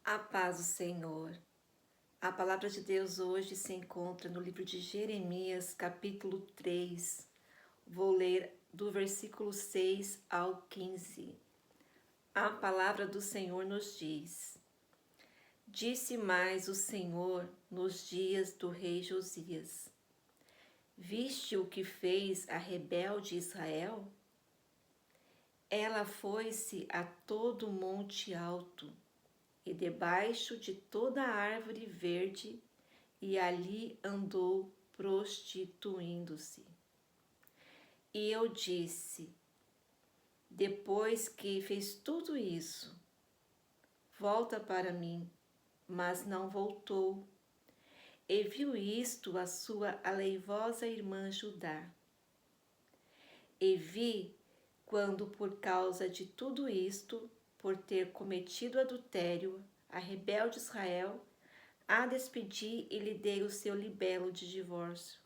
A paz do Senhor. A palavra de Deus hoje se encontra no livro de Jeremias, capítulo 3. Vou ler do versículo 6 ao 15. A palavra do Senhor nos diz: Disse mais o Senhor nos dias do rei Josias: Viste o que fez a rebelde Israel? Ela foi-se a todo monte alto e debaixo de toda árvore verde, e ali andou prostituindo-se. E eu disse, depois que fez tudo isso, volta para mim, mas não voltou. E viu isto a sua aleivosa irmã Judá. E vi, quando por causa de tudo isto, por ter cometido adultério, a rebelde Israel, a despedi e lhe dei o seu libelo de divórcio,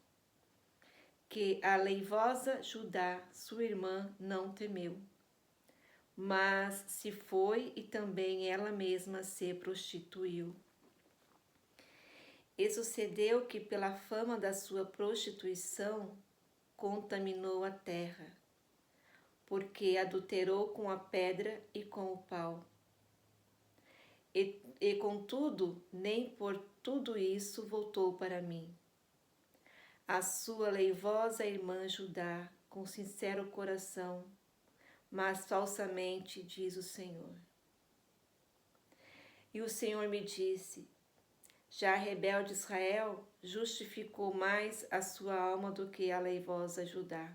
que a leivosa Judá, sua irmã, não temeu, mas se foi e também ela mesma se prostituiu. E sucedeu que pela fama da sua prostituição contaminou a terra, porque adulterou com a pedra e com o pau. E contudo, nem por tudo isso voltou para mim. A sua leivosa irmã Judá, com sincero coração, mas falsamente, diz o Senhor. E o Senhor me disse: já a rebelde Israel justificou mais a sua alma do que a leivosa Judá.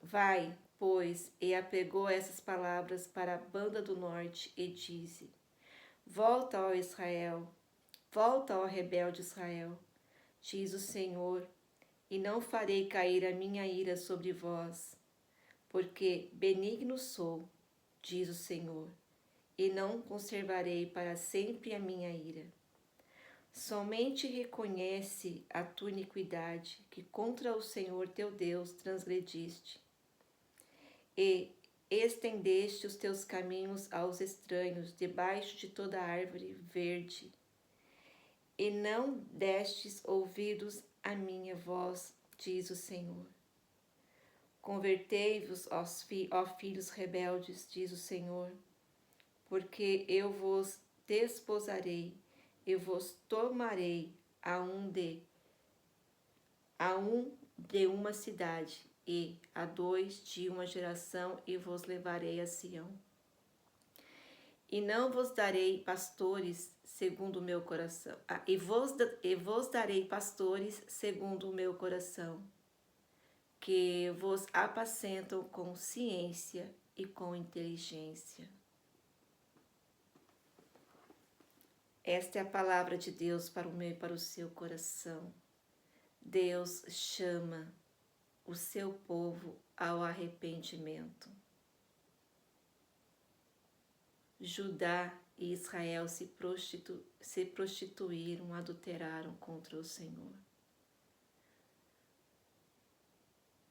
Vai, pois, e apegou essas palavras para a banda do norte e disse: Volta, ó Israel, volta, ó rebelde Israel, diz o Senhor, e não farei cair a minha ira sobre vós, porque benigno sou, diz o Senhor, e não conservarei para sempre a minha ira. Somente reconhece a tua iniquidade, que contra o Senhor teu Deus transgrediste, e estendeste os teus caminhos aos estranhos, debaixo de toda árvore verde, e não destes ouvidos à minha voz, diz o Senhor. Convertei-vos, ó filhos rebeldes, diz o Senhor, porque eu vos desposarei, eu vos tomarei a um de uma cidade, e a dois de uma geração, e vos levarei a Sião. E não vos darei pastores segundo o meu coração, e vos darei pastores segundo o meu coração, que vos apacentam com ciência e com inteligência. Esta é a palavra de Deus para o meu e para o seu coração. Deus chama o seu povo ao arrependimento. Judá e Israel se prostituíram, adulteraram contra o Senhor,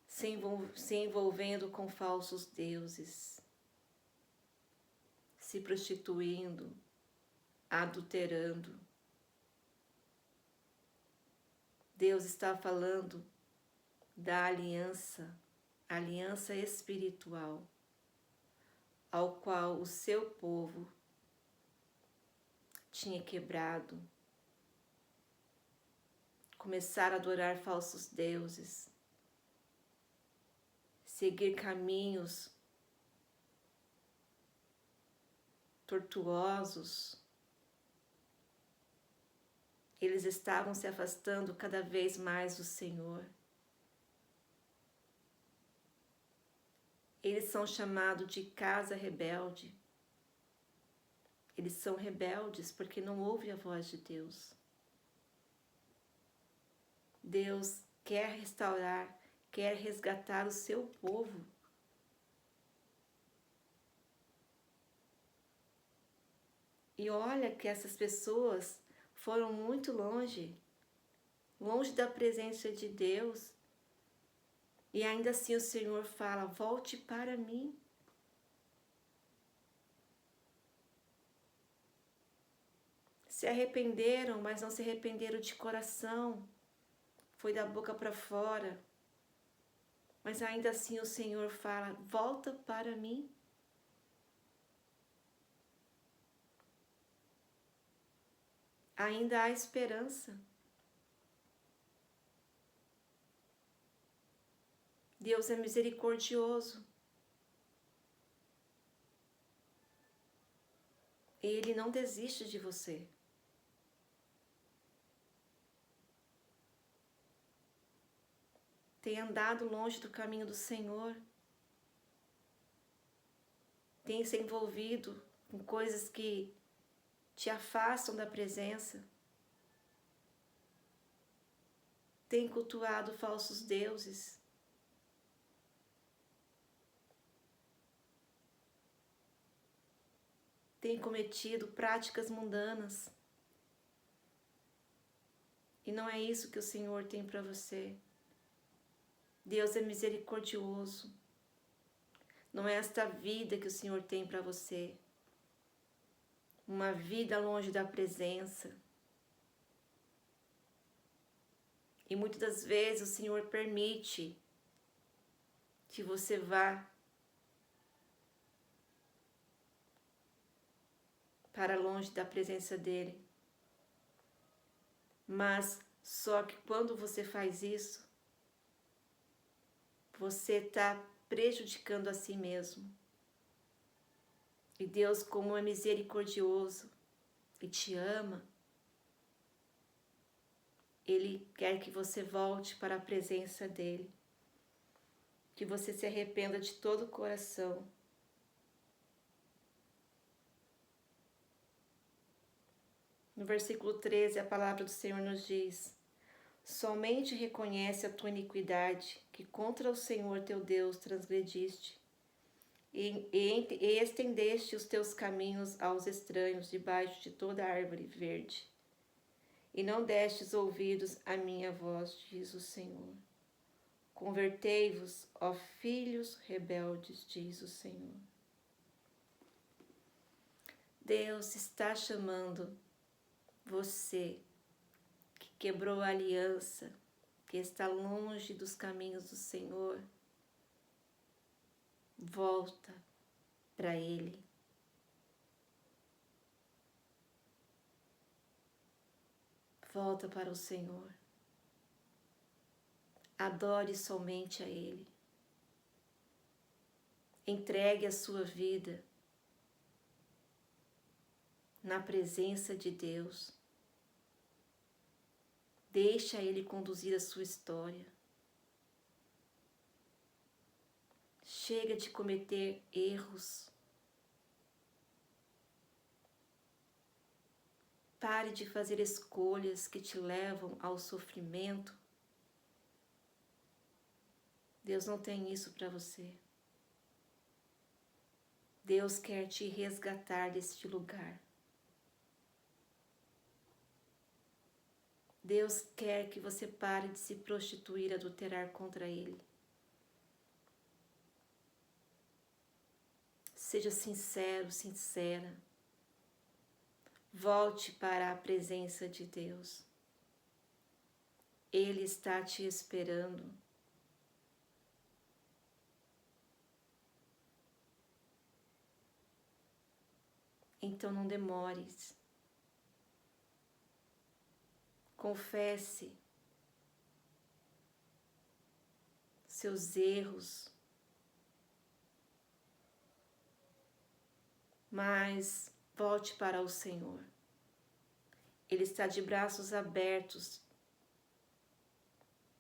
se envolvendo com falsos deuses, se prostituindo, adulterando. Deus está falando da aliança espiritual, ao qual o seu povo tinha quebrado, começaram a adorar falsos deuses, seguir caminhos tortuosos. Eles estavam se afastando cada vez mais do Senhor. Eles são chamados de casa rebelde. Eles são rebeldes porque não ouvem a voz de Deus. Deus quer restaurar, quer resgatar o seu povo. E olha que essas pessoas foram muito longe da presença de Deus. E ainda assim o Senhor fala: volte para mim. se arrependeram, mas não se arrependeram de coração. Foi da boca para fora. Mas ainda assim o Senhor fala: volta para mim. Ainda há esperança. Deus é misericordioso. Ele não desiste de você. Tem andado longe do caminho do Senhor. Tem se envolvido com coisas que te afastam da presença. Tem cultuado falsos deuses. Tem cometido práticas mundanas. E não é isso que o Senhor tem para você. Deus é misericordioso. Não é esta vida que o Senhor tem para você. Uma vida longe da presença. E muitas das vezes o Senhor permite que você vá para longe da presença dEle. Mas só que quando você faz isso, você está prejudicando a si mesmo. E Deus, como é misericordioso e te ama, Ele quer que você volte para a presença dEle. Que você se arrependa de todo o coração. No versículo 13, a palavra do Senhor nos diz: somente reconhece a tua iniquidade, que contra o Senhor teu Deus transgrediste, e estendeste os teus caminhos aos estranhos debaixo de toda árvore verde. E não destes ouvidos à minha voz, diz o Senhor. Convertei-vos, ó filhos rebeldes, diz o Senhor. Deus está chamando você que quebrou a aliança, que está longe dos caminhos do Senhor. Volta para Ele. Volta para o Senhor. Adore somente a Ele. Entregue a sua vida na presença de Deus. Deixa Ele conduzir a sua história. Chega de cometer erros. Pare de fazer escolhas que te levam ao sofrimento. Deus não tem isso para você. Deus quer te resgatar deste lugar. Deus quer que você pare de se prostituir, adulterar contra Ele. Seja sincero, sincera. Volte para a presença de Deus. Ele está te esperando. Então não demores. Confesse seus erros, mas volte para o Senhor. Ele está de braços abertos,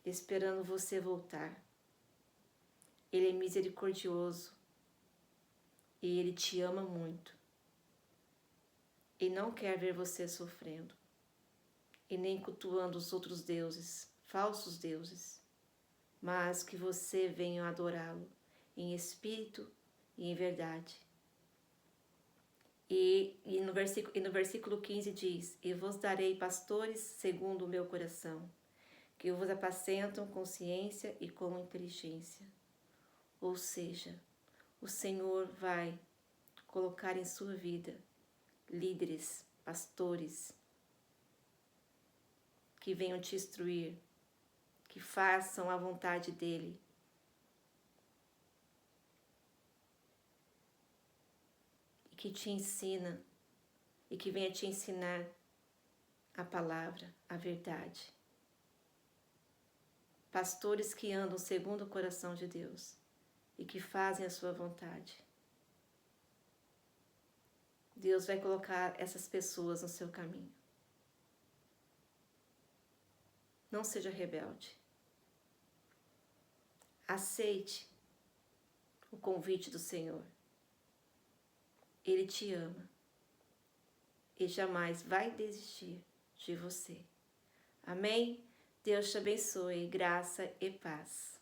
esperando você voltar. Ele é misericordioso e Ele te ama muito. E não quer ver você sofrendo, e nem cultuando os outros deuses, falsos deuses, mas que você venha adorá-lo em espírito e em verdade. E no versículo 15 diz: e vos darei pastores segundo o meu coração, que vos apacentam com ciência e com inteligência. Ou seja, o Senhor vai colocar em sua vida líderes, pastores, que venham te instruir, que façam a vontade dele. E que te ensina e que venha te ensinar a palavra, a verdade. Pastores que andam segundo o coração de Deus e que fazem a sua vontade. Deus vai colocar essas pessoas no seu caminho. Não seja rebelde. Aceite o convite do Senhor. Ele te ama e jamais vai desistir de você. Amém? Deus te abençoe, graça e paz.